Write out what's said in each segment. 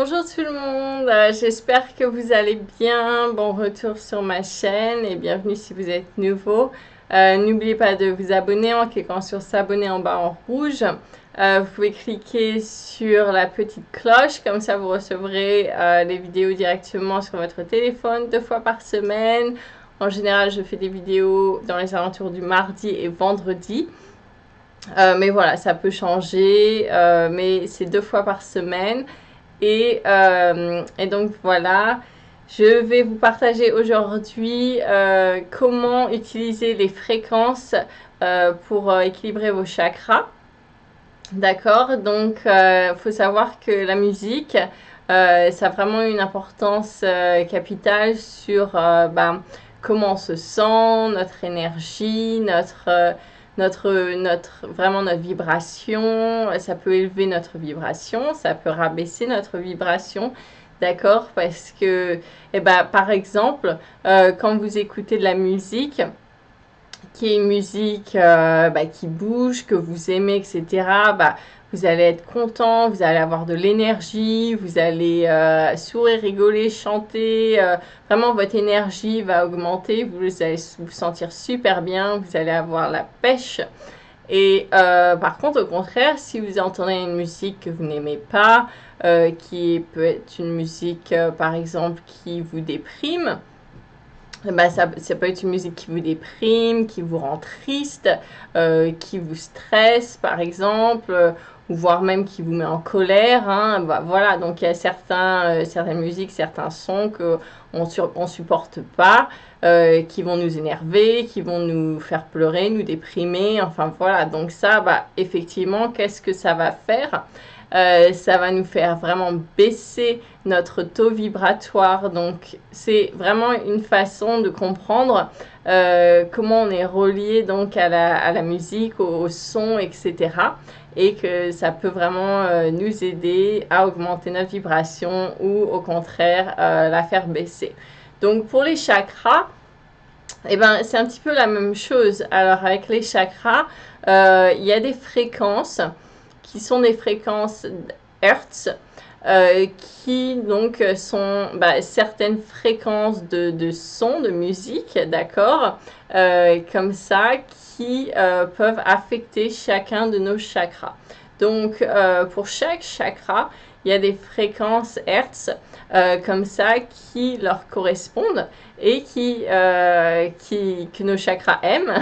Bonjour tout le monde, j'espère que vous allez bien. Bon retour sur ma chaîne et bienvenue si vous êtes nouveau. N'oubliez pas de vous abonner en cliquant sur s'abonner en bas en rouge. Vous pouvez cliquer sur la petite cloche, comme ça vous recevrez les vidéos directement sur votre téléphone 2 fois par semaine. En général, je fais des vidéos dans les alentours du mardi et vendredi. Mais voilà, ça peut changer, mais c'est 2 fois par semaine. Et donc voilà, je vais vous partager aujourd'hui comment utiliser les fréquences pour équilibrer vos chakras. D'accord, donc faut savoir que la musique, ça a vraiment une importance capitale sur comment on se sent, notre énergie, vraiment notre vibration. Ça peut élever notre vibration, ça peut rabaisser notre vibration, d'accord, parce que par exemple quand vous écoutez de la musique qui est une musique qui bouge, que vous aimez, etc., vous allez être content, vous allez avoir de l'énergie, vous allez sourire, rigoler, chanter. Vraiment, votre énergie va augmenter, vous allez vous sentir super bien, vous allez avoir la pêche. Et par contre, au contraire, si vous entendez une musique que vous n'aimez pas, qui peut être une musique, par exemple, qui vous déprime, ça peut être une musique qui vous déprime, qui vous rend triste, qui vous stresse par exemple, ou voire même qui vous met en colère. Hein. Voilà, donc il y a certaines musiques, certains sons qu'on supporte pas, qui vont nous énerver, qui vont nous faire pleurer, nous déprimer. Enfin voilà, donc ça, effectivement, qu'est-ce que ça va faire? Ça va nous faire vraiment baisser notre taux vibratoire. Donc c'est vraiment une façon de comprendre comment on est relié donc à la musique, au son, etc. Et que ça peut vraiment nous aider à augmenter notre vibration ou au contraire la faire baisser. Donc pour les chakras, c'est un petit peu la même chose. Alors avec les chakras, il y a des fréquences qui sont des fréquences Hertz, qui donc sont certaines fréquences de son, de musique, d'accord, comme ça, qui peuvent affecter chacun de nos chakras. Donc pour chaque chakra, il y a des fréquences Hertz comme ça qui leur correspondent et que nos chakras aiment,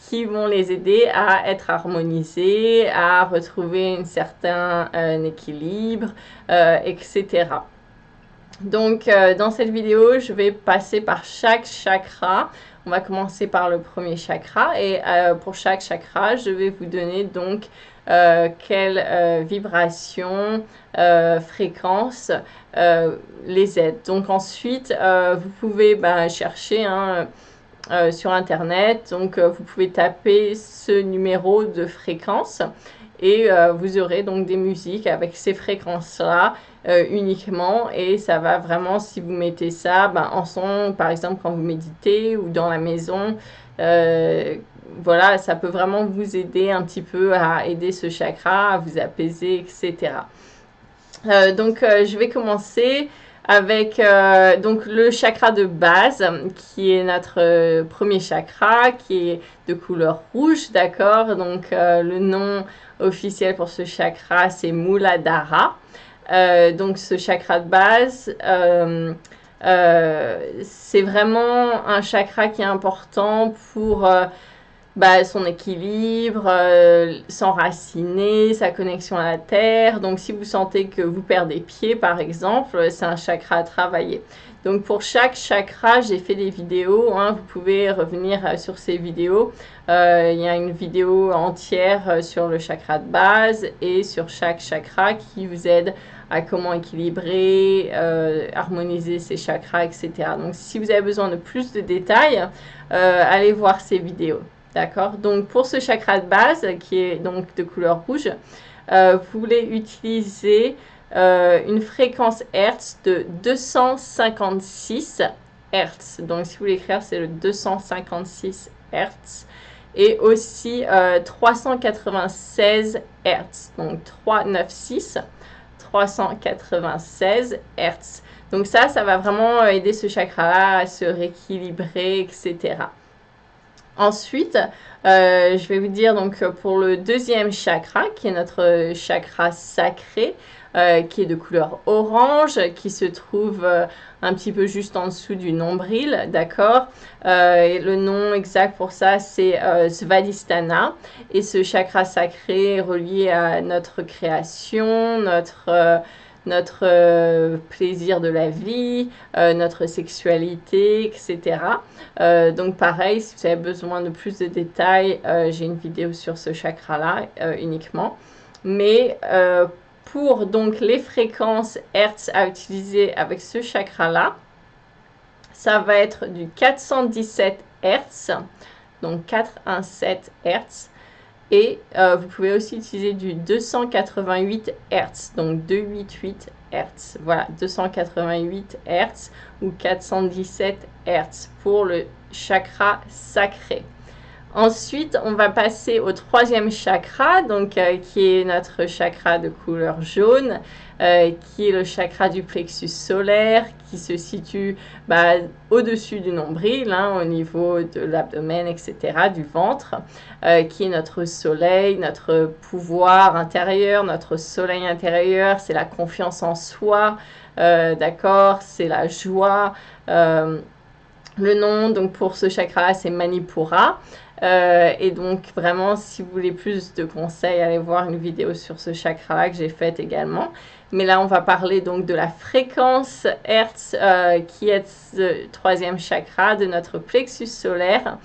qui vont les aider à être harmonisés, à retrouver un certain équilibre, etc. Donc, dans cette vidéo, je vais passer par chaque chakra. On va commencer par le premier chakra et pour chaque chakra, je vais vous donner donc quelle vibration, fréquence les aide. Donc ensuite, vous pouvez chercher sur internet, donc vous pouvez taper ce numéro de fréquence et vous aurez donc des musiques avec ces fréquences là uniquement, et ça va vraiment, si vous mettez ça en son, par exemple quand vous méditez ou dans la maison, voilà, ça peut vraiment vous aider un petit peu à aider ce chakra, à vous apaiser, etc. Donc je vais commencer avec donc le chakra de base, qui est notre premier chakra, qui est de couleur rouge, d'accord. Donc le nom officiel pour ce chakra, c'est Muladhara. Donc ce chakra de base, c'est vraiment un chakra qui est important pour son équilibre, s'enraciner, sa connexion à la terre. Donc si vous sentez que vous perdez pied par exemple, c'est un chakra à travailler. Donc pour chaque chakra, j'ai fait des vidéos, hein, vous pouvez revenir sur ces vidéos. Il y a une vidéo entière sur le chakra de base et sur chaque chakra qui vous aide à comment équilibrer, harmoniser ces chakras, etc. Donc si vous avez besoin de plus de détails, allez voir ces vidéos. D'accord. Donc pour ce chakra de base qui est donc de couleur rouge, vous voulez utiliser une fréquence Hertz de 256 Hertz. Donc si vous voulez écrire, c'est le 256 Hertz. Et aussi 396 Hertz. Donc 396, 396 Hz. Donc ça va vraiment aider ce chakra-là à se rééquilibrer, etc. Ensuite, je vais vous dire donc pour le deuxième chakra, qui est notre chakra sacré, qui est de couleur orange, qui se trouve un petit peu juste en dessous du nombril, d'accord. Et le nom exact pour ça, c'est Svadhisthana. Et ce chakra sacré est relié à notre création, notre plaisir de la vie, notre sexualité, etc. Donc pareil, si vous avez besoin de plus de détails, j'ai une vidéo sur ce chakra-là uniquement. Mais pour donc les fréquences Hertz à utiliser avec ce chakra-là, ça va être du 417 Hertz, donc 417 Hertz. Et vous pouvez aussi utiliser du 288 Hz, donc 288 Hz. Voilà, 288 Hz ou 417 Hz pour le chakra sacré. Ensuite, on va passer au troisième chakra, donc qui est notre chakra de couleur jaune, qui est le chakra du plexus solaire, qui se situe au-dessus du nombril, au niveau de l'abdomen, etc., du ventre, qui est notre soleil, notre pouvoir intérieur, notre soleil intérieur, c'est la confiance en soi, d'accord, c'est la joie. Le nom donc pour ce chakra, c'est Manipura. Et donc vraiment, si vous voulez plus de conseils, allez voir une vidéo sur ce chakra-là que j'ai faite également. Mais là, on va parler donc de la fréquence Hertz qui est le troisième chakra de notre plexus solaire.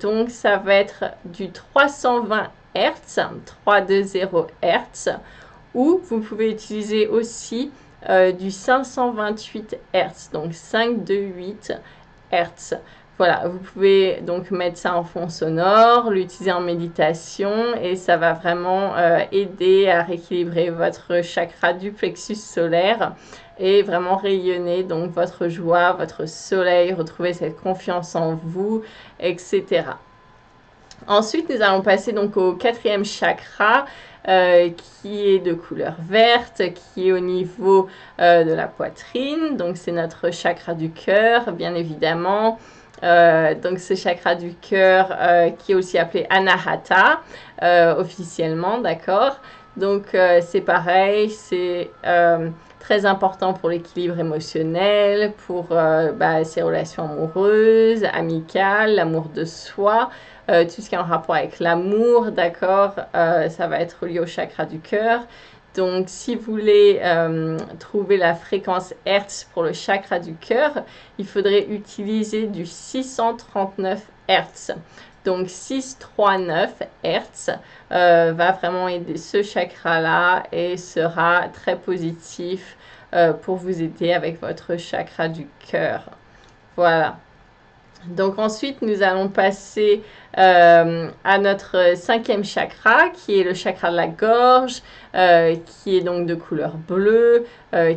Donc, ça va être du 320 Hertz, 320 Hertz, ou vous pouvez utiliser aussi du 528 Hertz, donc 528 Hertz. Voilà, vous pouvez donc mettre ça en fond sonore, l'utiliser en méditation et ça va vraiment aider à rééquilibrer votre chakra du plexus solaire et vraiment rayonner donc votre joie, votre soleil, retrouver cette confiance en vous, etc. Ensuite, nous allons passer donc au quatrième chakra qui est de couleur verte, qui est au niveau de la poitrine. Donc, c'est notre chakra du cœur, bien évidemment. Donc ce chakra du cœur qui est aussi appelé Anahata officiellement, d'accord. Donc c'est pareil, c'est très important pour l'équilibre émotionnel, pour ses relations amoureuses, amicales, l'amour de soi, tout ce qui est en rapport avec l'amour, d'accord. Ça va être lié au chakra du cœur. Donc, si vous voulez trouver la fréquence Hertz pour le chakra du cœur, il faudrait utiliser du 639 Hertz. Donc, 639 Hertz va vraiment aider ce chakra-là et sera très positif pour vous aider avec votre chakra du cœur. Voilà. Donc ensuite, nous allons passer à notre cinquième chakra, qui est le chakra de la gorge, qui est donc de couleur bleue,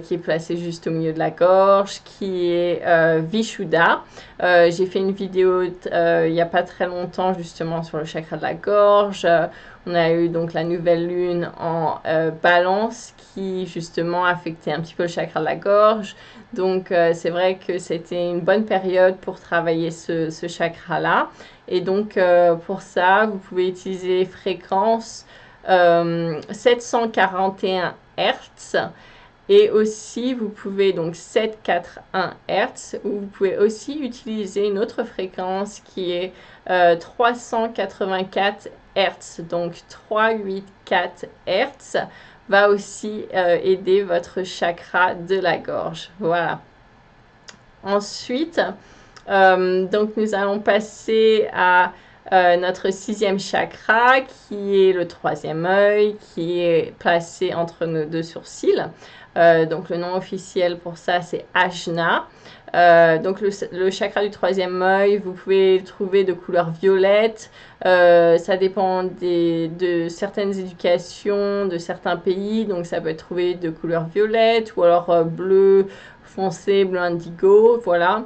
qui est placé juste au milieu de la gorge, qui est Vishuddha. J'ai fait une vidéo il n'y a pas très longtemps justement sur le chakra de la gorge. On a eu donc la nouvelle lune en balance qui justement affectait un petit peu le chakra de la gorge. Donc c'est vrai que c'était une bonne période pour travailler ce chakra-là. Et donc pour ça, vous pouvez utiliser fréquence 741 Hz. Et aussi, vous pouvez donc 741 Hz, ou vous pouvez aussi utiliser une autre fréquence qui est 384 Hz. Donc 384 Hz va aussi aider votre chakra de la gorge. Voilà. Ensuite, donc nous allons passer à notre sixième chakra, qui est le troisième œil, qui est placé entre nos deux sourcils. Donc le nom officiel pour ça, c'est Ajna. Donc le chakra du troisième œil, vous pouvez le trouver de couleur violette. Ça dépend de certaines éducations, de certains pays. Donc ça peut être trouvé de couleur violette ou alors bleu foncé, bleu indigo, voilà.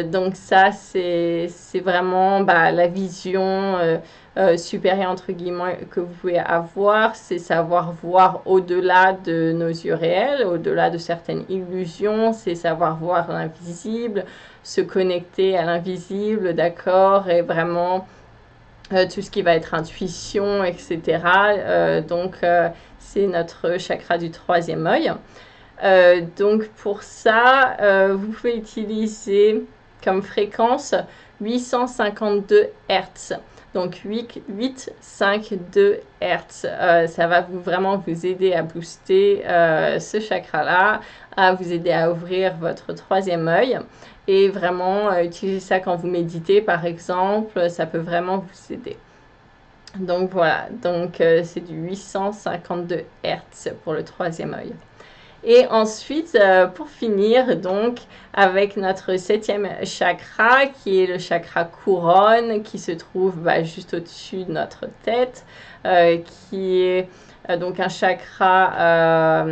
Donc ça, c'est vraiment la vision supérieur entre guillemets que vous pouvez avoir, c'est savoir voir au-delà de nos yeux réels, au-delà de certaines illusions, c'est savoir voir l'invisible, se connecter à l'invisible, d'accord, et vraiment tout ce qui va être intuition, etc. Donc c'est notre chakra du troisième œil. Donc pour ça, vous pouvez utiliser comme fréquence 852 Hz. Donc 852 Hz. Ça va vraiment vous aider à booster ce chakra-là, à vous aider à ouvrir votre troisième œil. Et vraiment, utiliser ça quand vous méditez, par exemple, ça peut vraiment vous aider. Donc voilà, donc c'est du 852 Hz pour le troisième œil. Et ensuite, pour finir, donc, avec notre septième chakra, qui est le chakra couronne, qui se trouve juste au-dessus de notre tête, qui est donc un chakra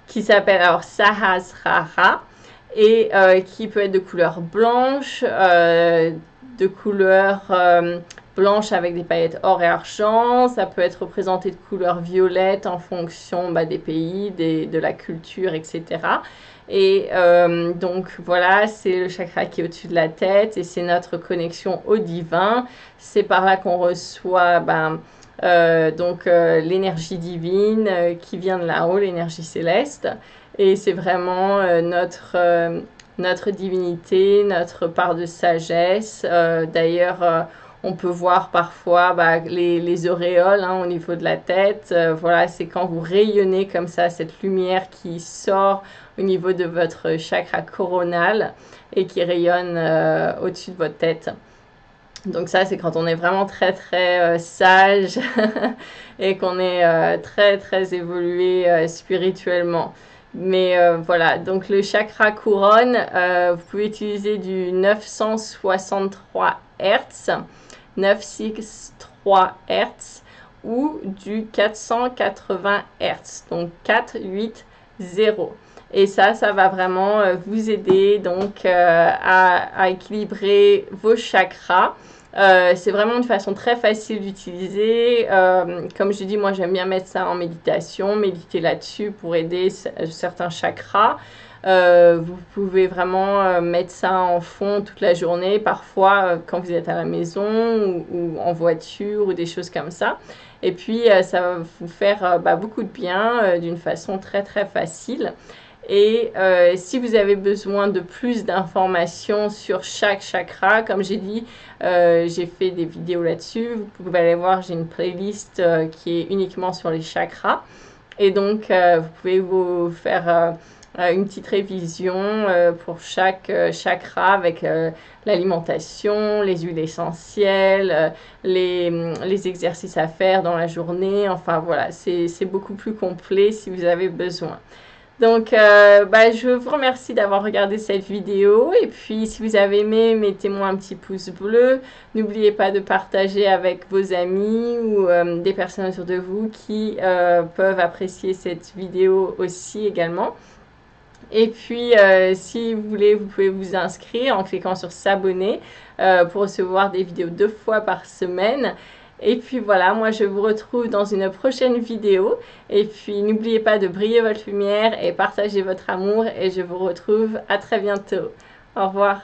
qui s'appelle alors Sahasrara, et qui peut être de couleur blanche, de couleur blanche avec des paillettes or et argent. Ça peut être représenté de couleur violette en fonction des pays, de la culture, etc. Et donc voilà, c'est le chakra qui est au-dessus de la tête et c'est notre connexion au divin. C'est par là qu'on reçoit l'énergie divine qui vient de là-haut, l'énergie céleste. Et c'est vraiment notre divinité, notre part de sagesse. D'ailleurs, on peut voir parfois les auréoles au niveau de la tête. Voilà, c'est quand vous rayonnez comme ça, cette lumière qui sort au niveau de votre chakra coronal et qui rayonne au-dessus de votre tête. Donc ça, c'est quand on est vraiment très très sage et qu'on est très très évolué spirituellement. Mais voilà, donc le chakra couronne, vous pouvez utiliser du 963 Hz, 963 Hz ou du 480 Hz, donc 480. Et ça va vraiment vous aider donc à équilibrer vos chakras. C'est vraiment une façon très facile d'utiliser. Comme je dis, moi j'aime bien mettre ça en méditation, méditer là-dessus pour aider certains chakras. Vous pouvez vraiment mettre ça en fond toute la journée, parfois quand vous êtes à la maison ou en voiture ou des choses comme ça. Et puis ça va vous faire beaucoup de bien d'une façon très très facile. Et si vous avez besoin de plus d'informations sur chaque chakra, comme j'ai dit, j'ai fait des vidéos là-dessus. Vous pouvez aller voir, j'ai une playlist qui est uniquement sur les chakras. Et donc, vous pouvez vous faire une petite révision pour chaque chakra avec l'alimentation, les huiles essentielles, les exercices à faire dans la journée. Enfin voilà, c'est beaucoup plus complet si vous avez besoin. Donc, je vous remercie d'avoir regardé cette vidéo. Et puis, si vous avez aimé, mettez-moi un petit pouce bleu. N'oubliez pas de partager avec vos amis ou des personnes autour de vous qui peuvent apprécier cette vidéo aussi également. Et puis, si vous voulez, vous pouvez vous inscrire en cliquant sur s'abonner pour recevoir des vidéos 2 fois par semaine. Et puis voilà, moi je vous retrouve dans une prochaine vidéo. Et puis n'oubliez pas de briller votre lumière et partager votre amour. Et je vous retrouve à très bientôt. Au revoir.